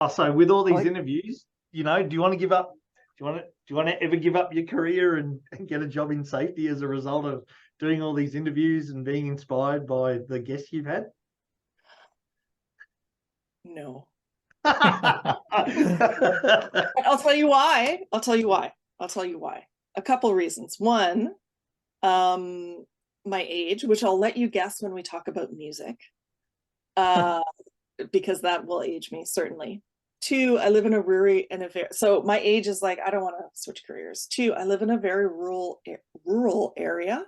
So with all I these like, interviews, do you want to give up? Do you want to ever give up your career and get a job in safety as a result of doing all these interviews and being inspired by the guests you've had? No. Yeah, I'll tell you why. A couple reasons. One, my age, which I'll let you guess when we talk about music, because that will age me, certainly. Two, I live in a so my age is like, I don't want to switch careers. Two, I live in a very rural area.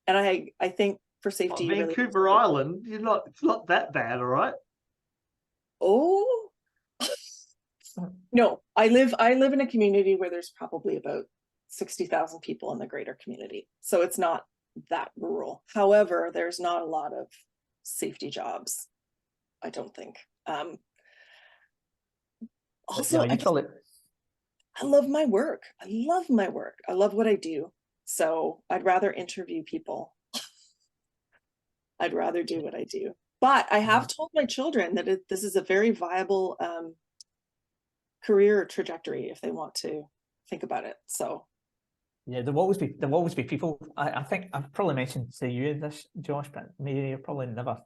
And I think for safety, you really Vancouver Island, it's not that bad, all right? Oh, no, I live in a community where there's probably about 60,000 people in the greater community. So it's not that rural. However, there's not a lot of safety jobs, I don't think. Also, you tell it. I love my work. I love what I do. So I'd rather interview people. I'd rather do what I do. But I have told my children that this is a very viable career trajectory if they want to think about it. So Yeah, there'll always be people. I think I've probably mentioned to you this, Josh, but maybe you've probably never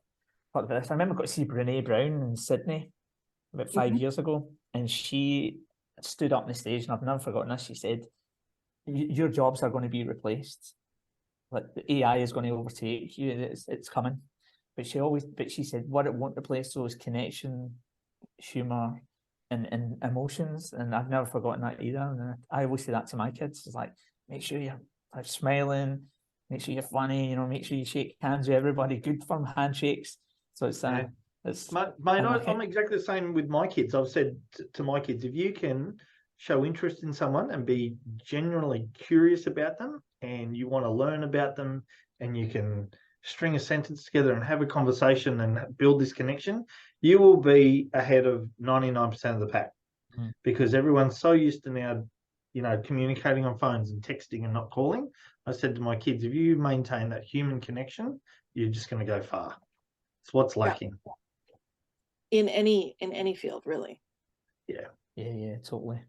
thought about this. I remember I got to see Brene Brown in Sydney about 5 years ago, and she stood up on the stage, and I've never forgotten this. She said, "Your jobs are going to be replaced. Like the AI is going to overtake you. It's coming." But she said, "What it won't replace those connection, humor, and emotions." And I've never forgotten that either. And I always say that to my kids. It's like, make sure you're like smiling, make sure you're funny, make sure you shake hands with everybody, good firm handshakes. So it's Mate, I'm exactly the same with my kids. I've said to my kids, if you can show interest in someone and be genuinely curious about them and you want to learn about them and you can string a sentence together and have a conversation and build this connection, you will be ahead of 99% of the pack. Because everyone's so used to now, communicating on phones and texting and not calling. I said to my kids, if you maintain that human connection, you're just going to go far. It's what's lacking. In any field, really. Yeah. Yeah, totally.